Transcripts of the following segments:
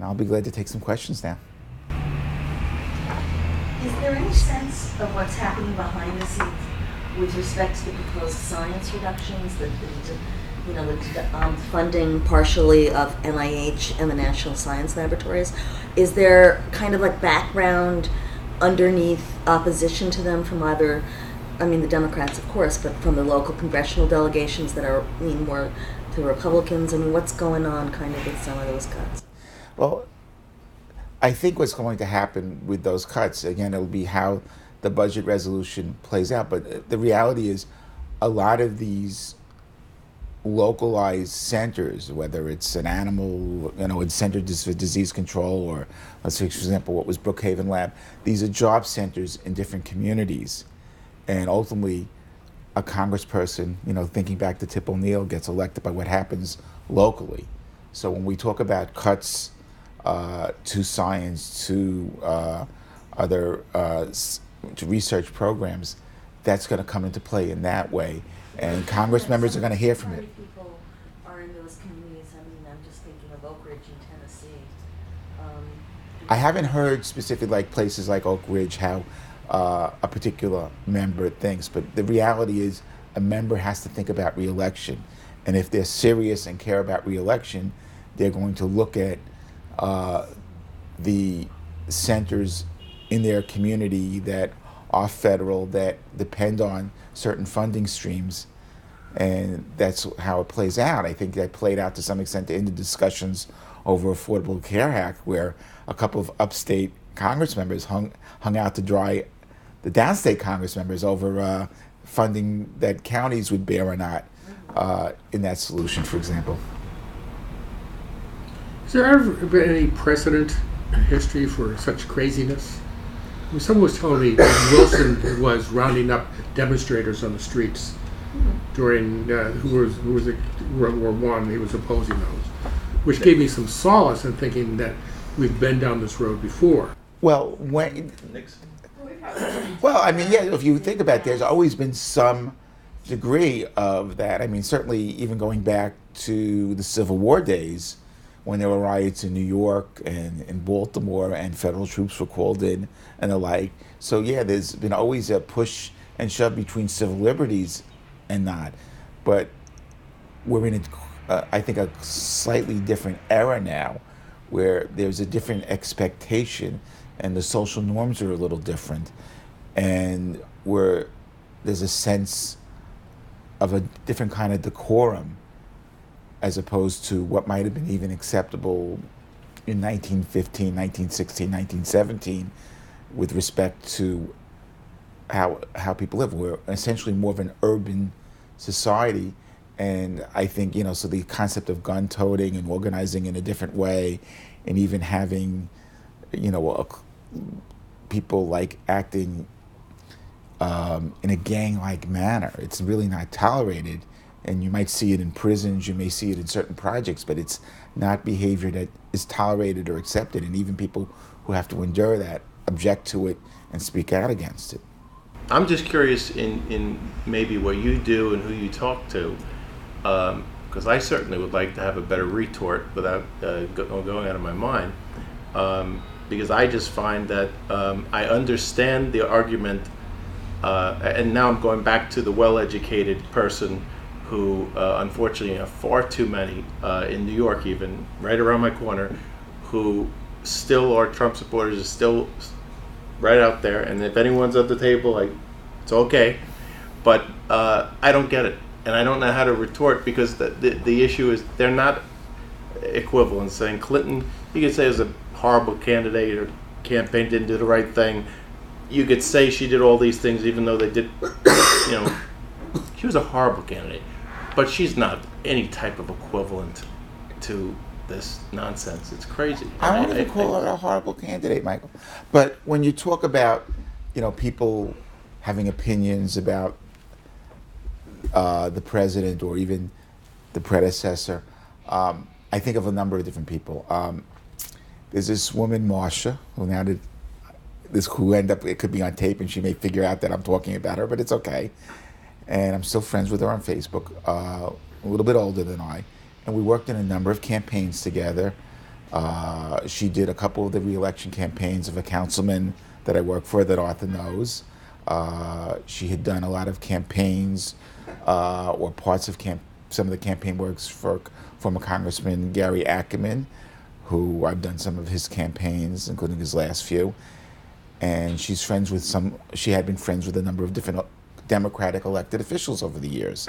I'll be glad to take some questions now. Is there any sense of what's happening behind the scenes with respect to the proposed science reductions, the funding partially of NIH and the National Science Laboratories? Is there kind of like background underneath opposition to them from either, the Democrats, of course, but from the local congressional delegations that are lean more to Republicans? What's going on kind of with some of those cuts? Well, I think what's going to happen with those cuts, again, it'll be how the budget resolution plays out. But the reality is a lot of these localized centers, whether it's an animal, it's Center for Disease Control, or let's say, for example, what was Brookhaven Lab, these are job centers in different communities. And ultimately, a congressperson, thinking back to Tip O'Neill, gets elected by what happens locally. So when we talk about cuts to science, to other to research programs, that's going to come into play in that way. And Congress members are going to hear from it. People are in those communities. I'm just thinking of Oak Ridge in Tennessee. I haven't heard specific places like Oak Ridge how a particular member thinks, but the reality is a member has to think about re-election. And if they're serious and care about re-election, they're going to look at the centers in their community that are federal, that depend on certain funding streams, and that's how it plays out. I think that played out to some extent in the discussions over Affordable Care Act, where a couple of upstate Congress members hung out to dry the downstate Congress members over funding that counties would bear or not in that solution, for example. Has there ever been any precedent in history for such craziness? Someone was telling me that Wilson was rounding up demonstrators on the streets during who was World War I. He was opposing those, which gave me some solace in thinking that we've been down this road before. Well, if you think about it, there's always been some degree of that. Certainly even going back to the Civil War days, when there were riots in New York and in Baltimore and federal troops were called in and the like. So there's been always a push and shove between civil liberties and not. But we're in, I think, a slightly different era now where there's a different expectation and the social norms are a little different. And where there's a sense of a different kind of decorum as opposed to what might have been even acceptable in 1915, 1916, 1917 with respect to how people live. We're essentially more of an urban society. And I think, so the concept of gun toting and organizing in a different way and even having, people acting in a gang-like manner, it's really not tolerated. And you might see it in prisons, you may see it in certain projects, but it's not behavior that is tolerated or accepted. And even people who have to endure that object to it and speak out against it. I'm just curious in maybe what you do and who you talk to, because I certainly would like to have a better retort without going out of my mind, because I just find that I understand the argument, and now I'm going back to the well-educated person who unfortunately have far too many in New York, even right around my corner, who still are Trump supporters, is still right out there. And if anyone's at the table, it's okay. But I don't get it, and I don't know how to retort, because the issue is they're not equivalent. Saying Clinton, you could say, is a horrible candidate or campaign, didn't do the right thing. You could say she did all these things, even though they did, she was a horrible candidate. But she's not any type of equivalent to this nonsense. It's crazy. I don't even call her a horrible candidate, Michael. But when you talk about, people having opinions about the president or even the predecessor, I think of a number of different people. There's this woman, Marsha, who end up, it could be on tape and she may figure out that I'm talking about her, but it's okay. And I'm still friends with her on Facebook, a little bit older than I. And we worked in a number of campaigns together. She did a couple of the re-election campaigns of a councilman that I work for that Arthur knows. She had done a lot of campaigns or parts of some of the campaign works for former Congressman Gary Ackerman, who I've done some of his campaigns, including his last few. And she had been friends with a number of different Democratic elected officials over the years.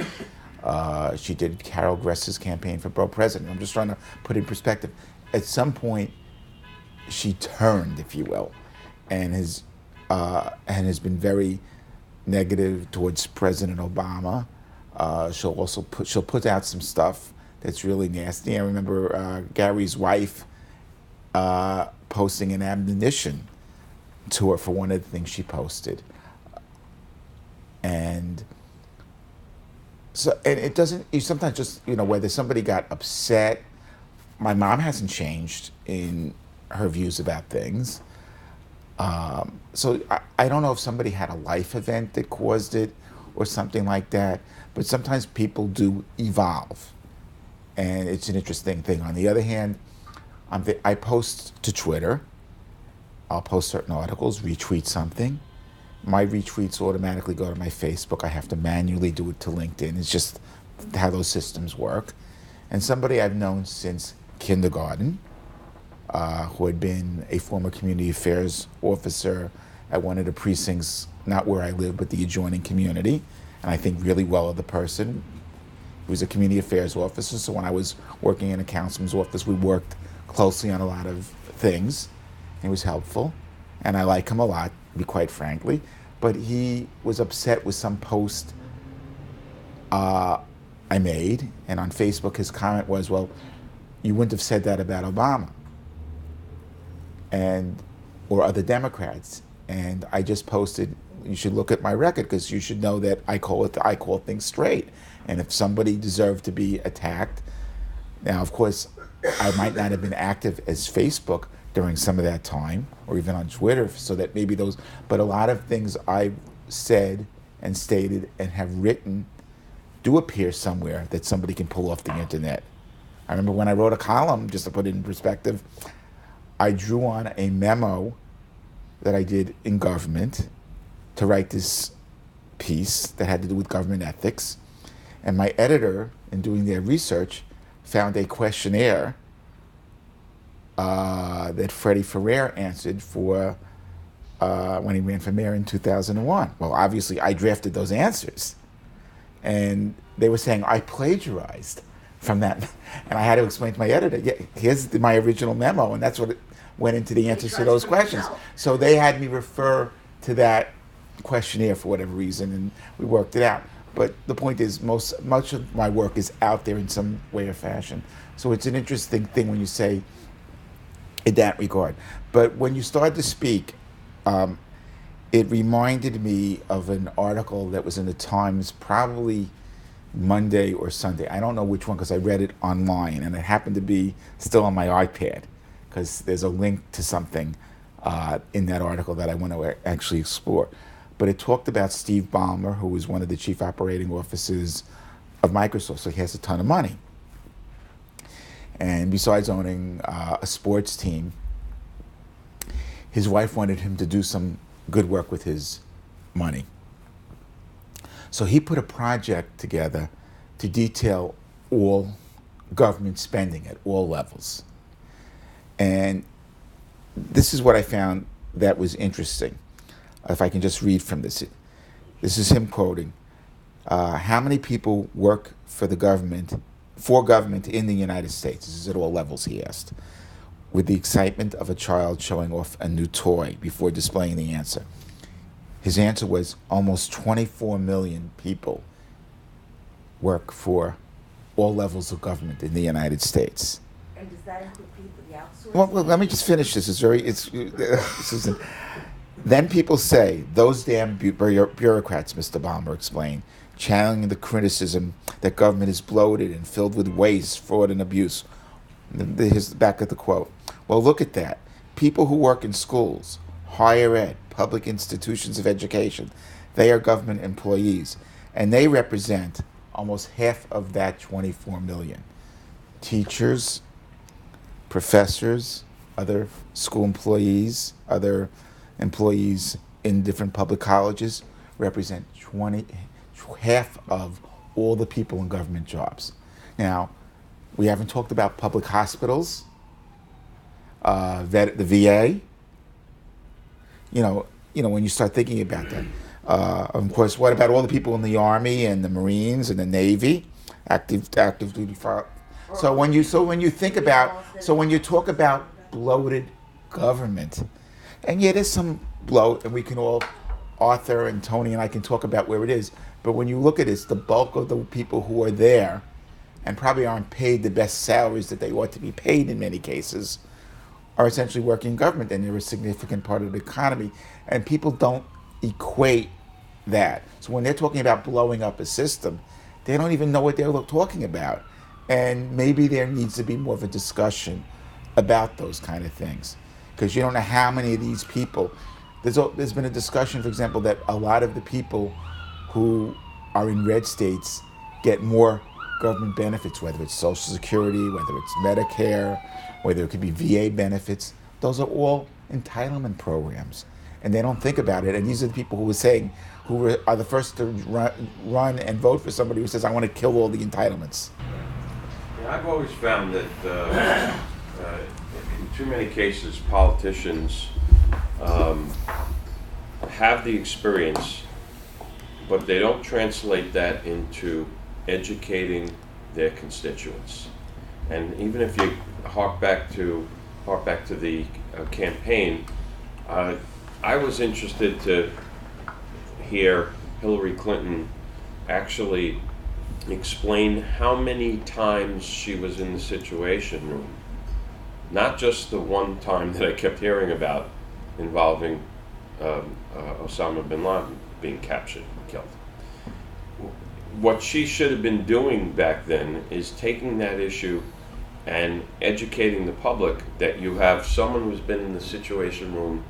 She did Carol Gress's campaign for borough president. I'm just trying to put in perspective. At some point, she turned, if you will, and has been very negative towards President Obama. She'll put out some stuff that's really nasty. I remember Gary's wife posting an admonition to her for one of the things she posted, and it doesn't. You sometimes just whether somebody got upset. My mom hasn't changed in her views about things. So I don't know if somebody had a life event that caused it or something like that, but sometimes people do evolve, and it's an interesting thing. On the other hand, I post to Twitter. I'll post certain articles, retweet something. My retweets automatically go to my Facebook. I have to manually do it to LinkedIn. It's just how those systems work. And somebody I've known since kindergarten, who had been a former community affairs officer at one of the precincts, not where I live, but the adjoining community, and I think really well of the person. He was a community affairs officer, so when I was working in a councilman's office, we worked closely on a lot of things. He was helpful, and I like him a lot, to be quite frankly, but he was upset with some post I made, and on Facebook his comment was, well, you wouldn't have said that about Obama or other Democrats. And I just posted, you should look at my record because you should know that I call things straight. And if somebody deserved to be attacked, now of course I might not have been active as Facebook during some of that time, or even on Twitter, so that maybe but a lot of things I've said and stated and have written do appear somewhere that somebody can pull off the internet. I remember when I wrote a column, just to put it in perspective, I drew on a memo that I did in government to write this piece that had to do with government ethics. And my editor, in doing their research, found a questionnaire that Freddie Ferrer answered for when he ran for mayor in 2001. Well, obviously, I drafted those answers. And they were saying I plagiarized from that. And I had to explain to my editor, yeah, here's my original memo, and that's what went into the answers to those questions. So they had me refer to that questionnaire for whatever reason, and we worked it out. But the point is, much of my work is out there in some way or fashion. So it's an interesting thing when you say in that regard. But when you started to speak, it reminded me of an article that was in the Times probably Monday or Sunday. I don't know which one because I read it online, and it happened to be still on my iPad because there's a link to something in that article that I want to actually explore. But it talked about Steve Ballmer, who was one of the chief operating officers of Microsoft, so he has a ton of money. And besides owning a sports team, his wife wanted him to do some good work with his money. So he put a project together to detail all government spending at all levels. And this is what I found that was interesting. If I can just read from this. This is him quoting. How many people work for government in the United States? This is at all levels, he asked, with the excitement of a child showing off a new toy before displaying the answer. His answer was almost 24 million people work for all levels of government in the United States. And does that include people, the outsourcing? Well, let me just finish this. Susan. Then people say, those damn bureaucrats, Mr. Ballmer explained, channeling the criticism that government is bloated and filled with waste, fraud, and abuse. Here's the back of the quote. Well, look at that. People who work in schools, higher ed, public institutions of education, they are government employees, and they represent almost half of that 24 million. Teachers, professors, other school employees, other employees in different public colleges represent half of all the people in government jobs. Now, we haven't talked about public hospitals, the VA. When you start thinking about that. Of course, what about all the people in the Army and the Marines and the Navy, active duty fire? When you talk about bloated government, and yeah, there's some bloat, and we can all, Arthur and Tony and I can talk about where it is. But when you look at it, the bulk of the people who are there, and probably aren't paid the best salaries that they ought to be paid in many cases, are essentially working in government, and they're a significant part of the economy. And people don't equate that. So when they're talking about blowing up a system, they don't even know what they're talking about. And maybe there needs to be more of a discussion about those kind of things. Because you don't know how many of these people, there's been a discussion, for example, that a lot of the people who are in red states get more government benefits, whether it's Social Security, whether it's Medicare, whether it could be VA benefits. Those are all entitlement programs, and they don't think about it. And these are the people who are the first to run and vote for somebody who says, I want to kill all the entitlements. Yeah, I've always found that in too many cases, politicians have the experience, but they don't translate that into educating their constituents. And even if you hark back to the campaign, I was interested to hear Hillary Clinton actually explain how many times she was in the Situation Room. Not just the one time that I kept hearing about involving Osama bin Laden being captured and killed. What she should have been doing back then is taking that issue and educating the public that you have someone who's been in the Situation Room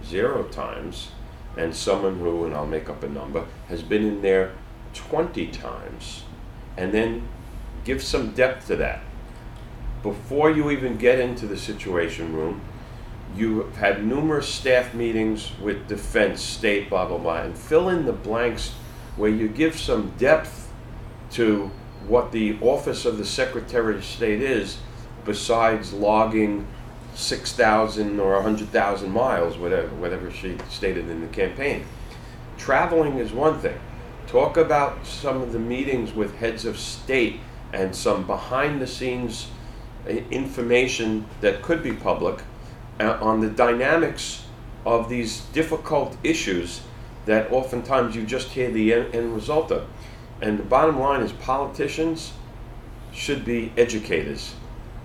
0 times and someone who, and I'll make up a number, has been in there 20 times, and then give some depth to that. Before you even get into the Situation Room, you have had numerous staff meetings with defense, state, blah, blah, blah, and fill in the blanks where you give some depth to what the office of the Secretary of State is, besides logging 6,000 or 100,000 miles, whatever she stated in the campaign. Traveling is one thing. Talk about some of the meetings with heads of state and some behind-the-scenes information that could be public on the dynamics of these difficult issues that oftentimes you just hear the end result of. And the bottom line is politicians should be educators.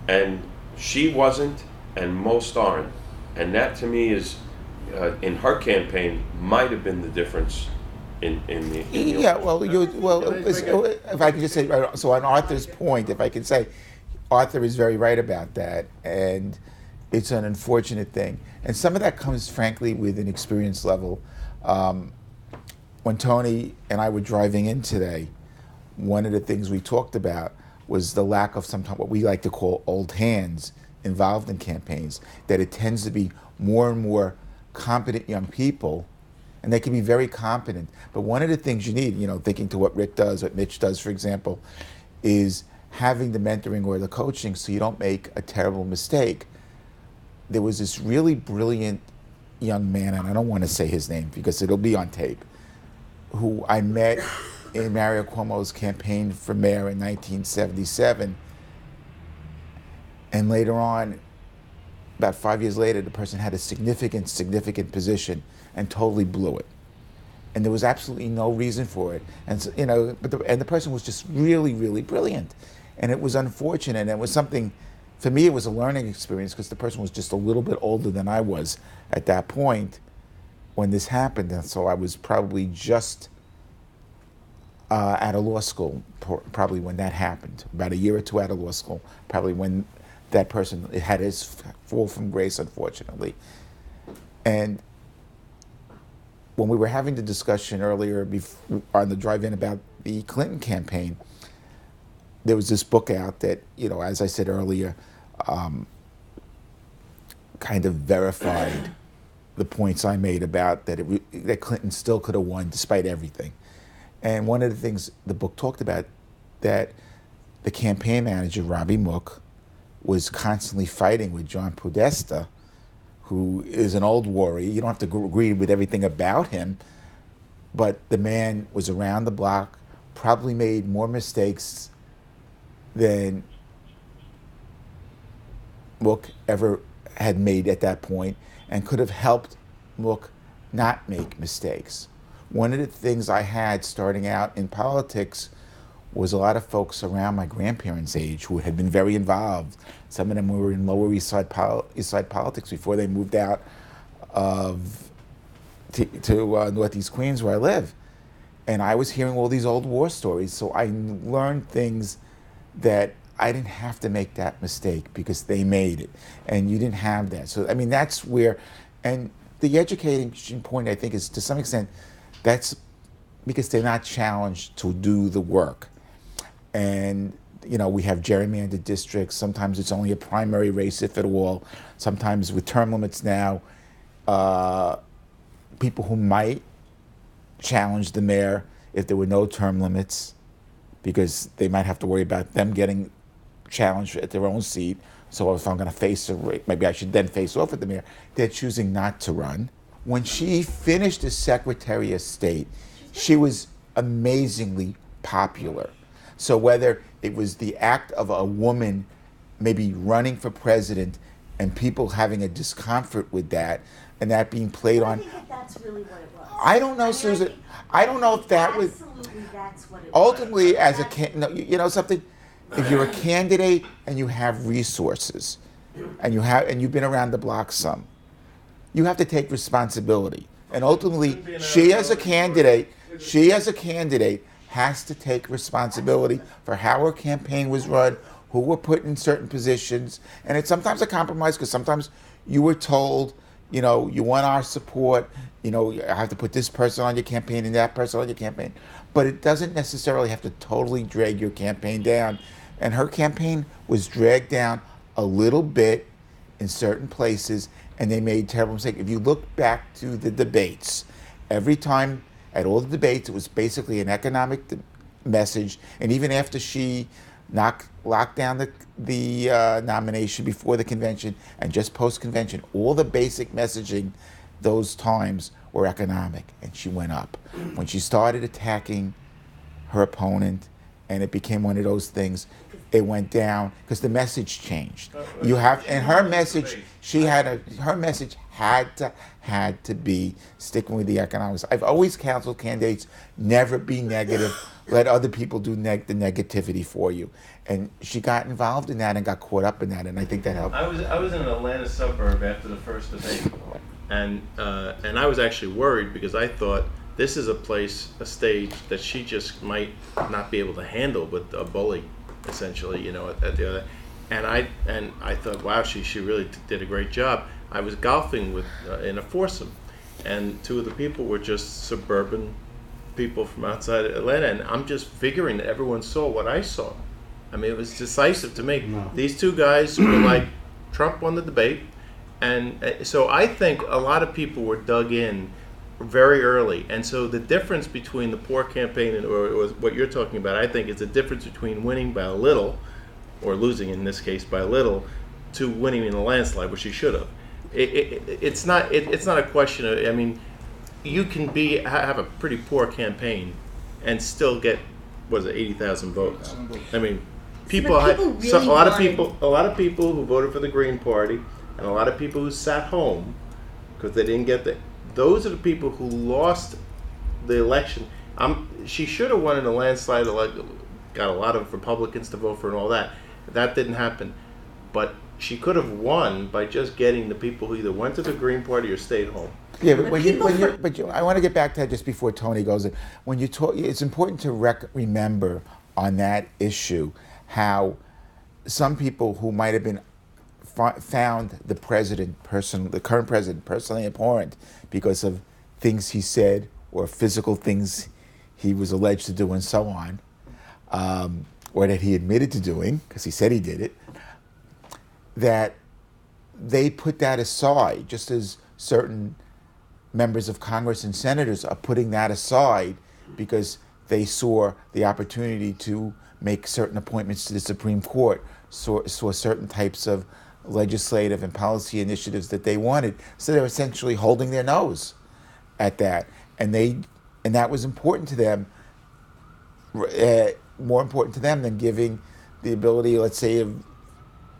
And she wasn't, and most aren't. And that to me is, in her campaign, might have been the difference in the yeah, if I could just say, so on Arthur's point, if I could say, Arthur is very right about that, and it's an unfortunate thing. And some of that comes, frankly, with an experience level. When Tony and I were driving in today, one of the things we talked about was the lack of sometimes what we like to call old hands involved in campaigns, that it tends to be more and more competent young people, and they can be very competent. But one of the things you need, thinking to what Rick does, what Mitch does, for example, is having the mentoring or the coaching so you don't make a terrible mistake. There was this really brilliant young man, and I don't want to say his name because it'll be on tape, who I met in Mario Cuomo's campaign for mayor in 1977. And later on, about 5 years later, the person had a significant position and totally blew it. And there was absolutely no reason for it. And so, the person was just really, really brilliant. And it was unfortunate. And it was something, for me, it was a learning experience because the person was just a little bit older than I was at that point when this happened. And so I was probably just out of law school, probably when that happened. About a year or two out of law school, probably when that person had his fall from grace, unfortunately. And when we were having the discussion earlier on the drive-in about the Clinton campaign, there was this book out that, as I said earlier, kind of verified the points I made about that Clinton still could have won despite everything. And one of the things the book talked about, that the campaign manager, Robbie Mook, was constantly fighting with John Podesta, who is an old warrior. You don't have to agree with everything about him, but the man was around the block, probably made more mistakes than Mook ever had made at that point, and could have helped Mook not make mistakes. One of the things I had starting out in politics was a lot of folks around my grandparents' age who had been very involved. Some of them were in Lower East Side politics before they moved out to Northeast Queens, where I live. And I was hearing all these old war stories, so I learned things that I didn't have to make that mistake because they made it, and you didn't have that. So, I mean, that's where, and the education point, I think, is to some extent, that's because they're not challenged to do the work. And, you know, we have gerrymandered districts. Sometimes it's only a primary race, if at all. Sometimes with term limits now, people who might challenge the mayor if there were no term limits, because they might have to worry about them getting challenged at their own seat. So if I'm going to face maybe I should then face off with the mayor. They're choosing not to run. When she finished as Secretary of State, she was amazingly popular. So whether it was the act of a woman maybe running for president and people having a discomfort with that, and that being played on. I think that's really what it was. I don't know, Susan. I don't know if that was. Absolutely, that's what it Ultimately, was. as you know something, if you're a candidate and you have resources, and you've been around the block some, you have to take responsibility. And ultimately, she as a candidate has to take responsibility for how her campaign was run, who were put in certain positions, and it's sometimes a compromise because sometimes you were told, you know, you want our support, you know, you have to put this person on your campaign and that person on your campaign, but it doesn't necessarily have to totally drag your campaign down. And her campaign was dragged down a little bit in certain places, and they made terrible mistakes. If you look back to the debates, every time at all the debates, it was basically an economic message. And even after she locked down the nomination before the convention and just post-convention, all the basic messaging those times were economic, and she went up. When she started attacking her opponent, and it became one of those things, it went down because the message changed. Her message had to be sticking with the economics. I've always counseled candidates, never be negative. Let other people do the negativity for you. And she got involved in that and got caught up in that, and I think that helped. I was in an Atlanta suburb after the first debate, and I was actually worried because I thought this is a stage that she just might not be able to handle with a bully, essentially, you know, at the other. And I thought, wow, she really did a great job. I was golfing with in a foursome, and two of the people were just suburban people from outside Atlanta, and I'm just figuring that everyone saw what I saw. I mean, it was decisive to me. No. These two guys were like, Trump won the debate, and so I think a lot of people were dug in very early, and so the difference between the poor campaign and or what you're talking about, I think, is the difference between winning by a little, or losing in this case by a little, to winning in a landslide, which he should have. It's not a question of, I mean, you can have a pretty poor campaign and still get, what is it, 80,000 votes. I mean, a lot of people who voted for the Green Party, and a lot of people who sat home because they didn't get the. Those are the people who lost the election. She should have won in a landslide, got a lot of Republicans to vote for and all that. That didn't happen. But she could have won by just getting the people who either went to the Green Party or stayed home. Yeah, but I want to get back to that just before Tony goes in. When you talk, it's important to remember on that issue how some people who might have been found the current president personally abhorrent because of things he said or physical things he was alleged to do and so on, or that he admitted to doing because he said he did it, that they put that aside, just as certain members of Congress and senators are putting that aside because they saw the opportunity to make certain appointments to the Supreme Court, saw certain types of legislative and policy initiatives that they wanted. So they're essentially holding their nose at that, and that was important to them, more important to them than giving the ability, let's say, of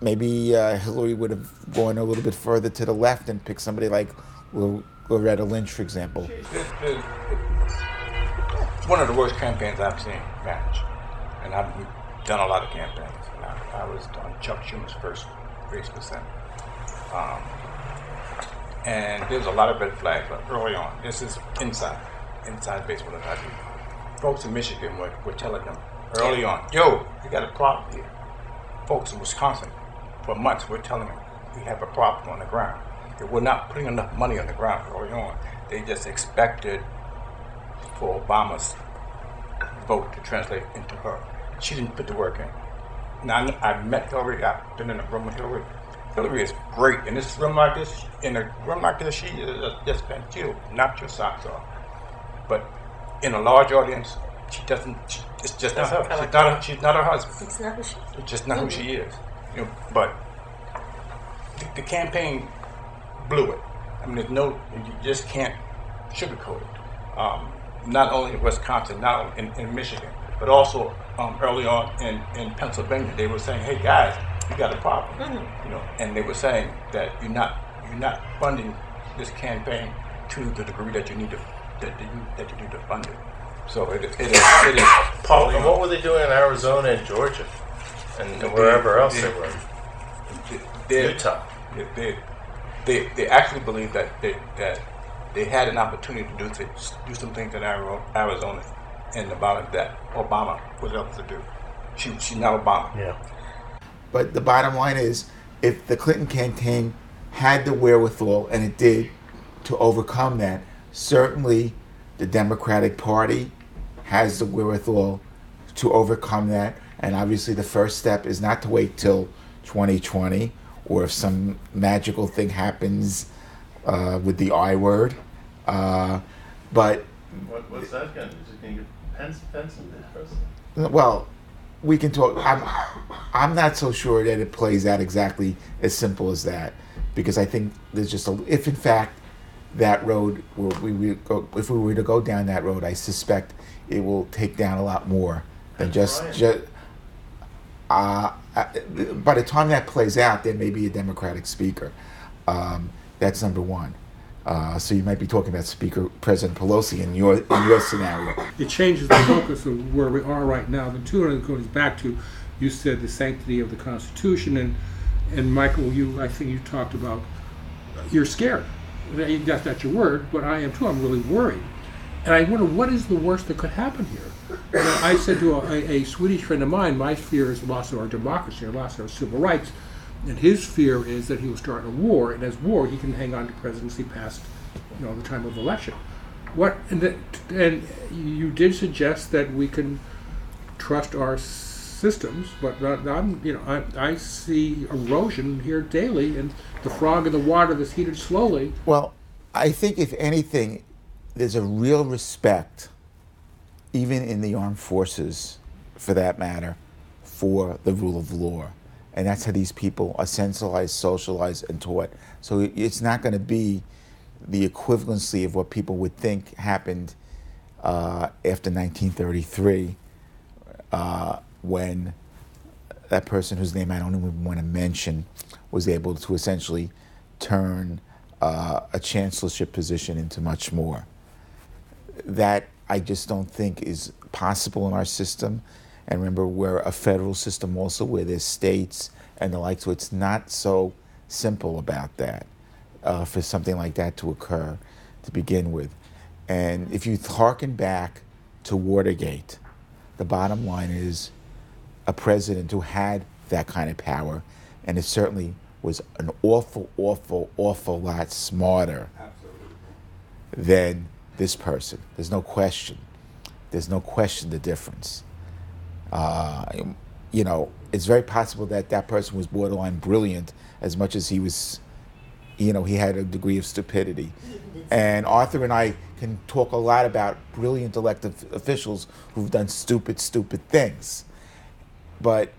maybe Hillary would have gone a little bit further to the left and picked somebody like Loretta Lynch, for example. It's one of the worst campaigns I've seen managed, and I've done a lot of campaigns. And I was on Chuck Schumer's first race for Senate. And there's a lot of red flags early on. This is inside baseball that I do. Folks in Michigan were telling them early on, yo, you got a problem here. Folks in Wisconsin, for months, we're telling them we have a problem on the ground. They were not putting enough money on the ground early on. They just expected for Obama's vote to translate into her. She didn't put the work in. Now, I've met Hillary, I've been in a room with Hillary. Hillary is great. In this room like this, she is just been killed, knocked your socks off. But in a large audience, it's just not her. She's not her husband. It's not who she is. It's just not who she is. But the campaign blew it. I mean, you just can't sugarcoat it. Not only in Wisconsin, not only in Michigan, but also early on in Pennsylvania, they were saying, "Hey guys, you got a problem," and they were saying that you're not funding this campaign to the degree that you need to fund it. So it is partly. And what were they doing in Arizona and Georgia, and wherever else they were? Utah. They actually believe that they had an opportunity to do some things in Arizona, and about that Obama was able to do. She's not Obama. Yeah. But the bottom line is, if the Clinton campaign had the wherewithal, and it did, to overcome that, certainly the Democratic Party has the wherewithal to overcome that. And obviously the first step is not to wait till 2020, or if some magical thing happens with the I word. But what's that going to do? Is it going to get Pence in this person? well, we can talk. I'm not so sure that it plays out exactly as simple as that, because I think there's just if in fact that road, if we were to go down that road, I suspect it will take down a lot more than just. By the time that plays out, there may be a Democratic speaker. That's number one. So you might be talking about President Pelosi in your scenario. It changes the focus of where we are right now. The two goes back to, you said, the sanctity of the Constitution, and Michael, I think you talked about you're scared. That's not your word, but I am too. I'm really worried, and I wonder what is the worst that could happen here. I said to a Swedish friend of mine, my fear is the loss of our democracy, the loss of our civil rights. And his fear is that he will start a war, and as war, he can hang on to presidency past, the time of election. And you did suggest that we can trust our systems, but I see erosion here daily, and the frog in the water that's heated slowly. Well, I think if anything, there's a real respect, even in the armed forces, for that matter, for the rule of law. And that's how these people are sensibilized, socialized, and taught. So it's not going to be the equivalency of what people would think happened after 1933, when that person whose name I don't even want to mention was able to essentially turn a chancellorship position into much more. That I just don't think is possible in our system. And remember, we're a federal system also, where there's states and the like, so it's not so simple about that, for something like that to occur to begin with. And if you harken back to Watergate, the bottom line is a president who had that kind of power, and it certainly was an awful, awful, awful lot smarter than this person. There's no question. There's no question the difference. It's very possible that that person was borderline brilliant as much as he was he had a degree of stupidity. And Arthur and I can talk a lot about brilliant elected officials who've done stupid things. But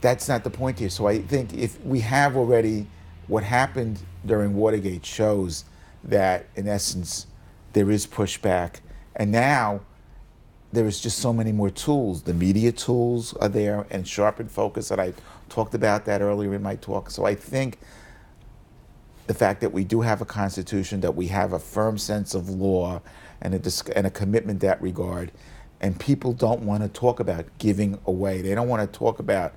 that's not the point here. So I think if we have already, what happened during Watergate shows that, in essence, there is pushback. And now there is just so many more tools. The media tools are there and sharpened focus, and I talked about that earlier in my talk. So I think the fact that we do have a constitution, that we have a firm sense of law and a commitment in that regard, and people don't want to talk about giving away. They don't want to talk about,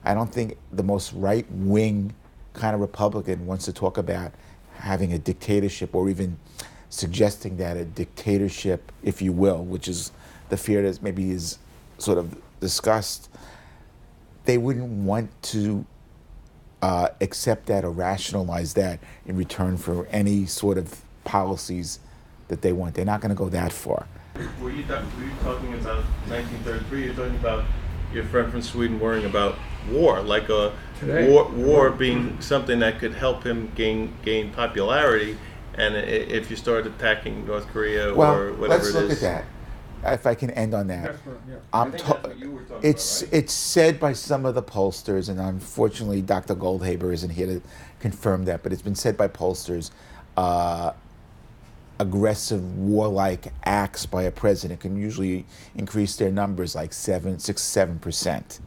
I don't think the most right-wing kind of Republican wants to talk about having a dictatorship, or even suggesting that a dictatorship, if you will, which is the fear that maybe is sort of discussed, they wouldn't want to accept that or rationalize that in return for any sort of policies that they want. They're not going to go that far. Were you talking about 1933? You're talking about your friend from Sweden worrying about war, like a war being something that could help him gain popularity, and if you start attacking North Korea or whatever it is. Let's look at that. If I can end on that. It's said by some of the pollsters, and unfortunately Dr. Goldhaber isn't here to confirm that, but it's been said by pollsters, aggressive warlike acts by a president can usually increase their numbers like 6-7%.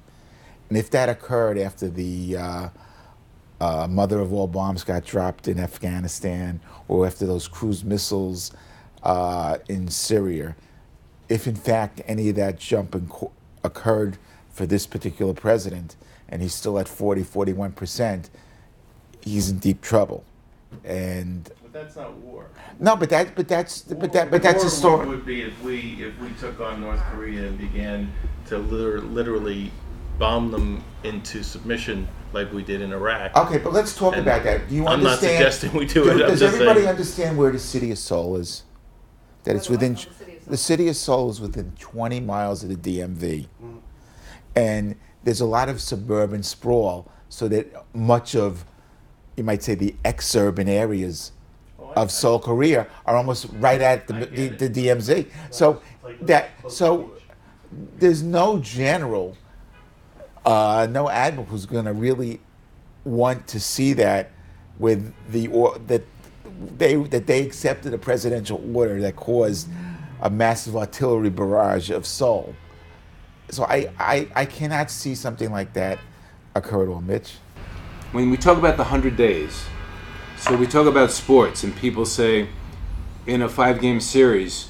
And if that occurred after the mother of all bombs got dropped in Afghanistan, or after those cruise missiles in Syria, if in fact any of that jump occurred for this particular president, and he's still at 40-41%, he's in deep trouble. And but that's not war. No, but that's a story. War would be if we took on North Korea and began to literally bomb them into submission like we did in Iraq. Okay, but let's talk about that. Do you I'm understand? not suggesting we do it. Does everybody understand where the city of Seoul is? That it's within. The city of Seoul is within 20 miles of the DMV, and there's a lot of suburban sprawl, so that much of, you might say, the ex-urban areas of Seoul, Korea, are almost right at the DMZ. So there's no general, no admiral who's going to really want to see that with that they accepted a presidential order that caused a massive artillery barrage of Seoul. So I cannot see something like that occur at all, Mitch. When we talk about the 100 days, so we talk about sports, and people say in a 5-game series,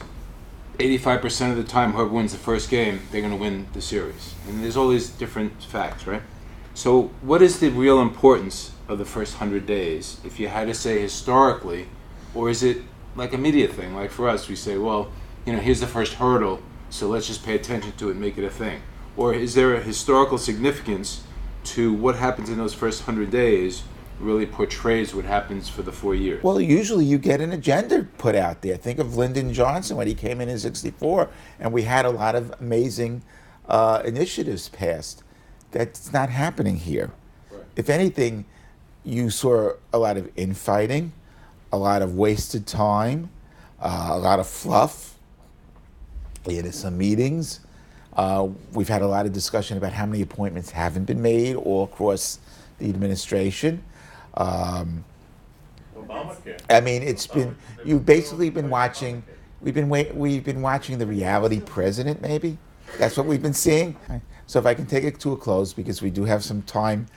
85% of the time, whoever wins the first game, they're going to win the series. And there's all these different facts, right? So what is the real importance of the first 100 days, if you had to say historically, or is it like a media thing? Like for us, we say, well, here's the first hurdle, so let's just pay attention to it and make it a thing. Or is there a historical significance to what happens in those first 100 days really portrays what happens for the 4 years? Well, usually you get an agenda put out there. Think of Lyndon Johnson when he came in 64, and we had a lot of amazing initiatives passed. That's not happening here. Right. If anything, you saw a lot of infighting, a lot of wasted time, a lot of fluff. We had some meetings. We've had a lot of discussion about how many appointments haven't been made all across the administration. Obamacare. I mean, it's been, you've basically been watching, we've been watching the reality president, maybe? That's what we've been seeing. So if I can take it to a close, because we do have some time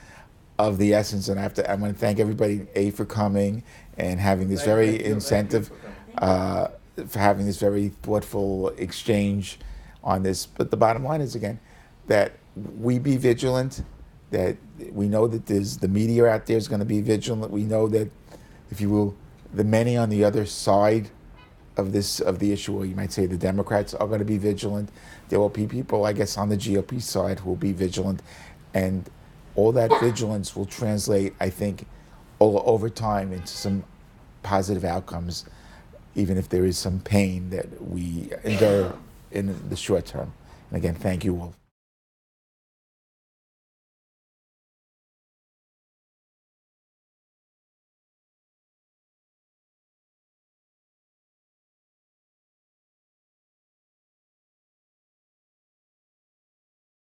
of the essence, and I want to thank everybody, for coming and having this very incentive, for having this very thoughtful exchange on this. But the bottom line is, again, that we be vigilant, that we know that there's the media out there is going to be vigilant. We know that, if you will, the many on the other side of the issue, or you might say the Democrats, are going to be vigilant. There will be people, I guess, on the GOP side who will be vigilant, and all that vigilance will translate, I think, over time into some positive outcomes, even if there is some pain that we endure in the short term. And again, thank you all.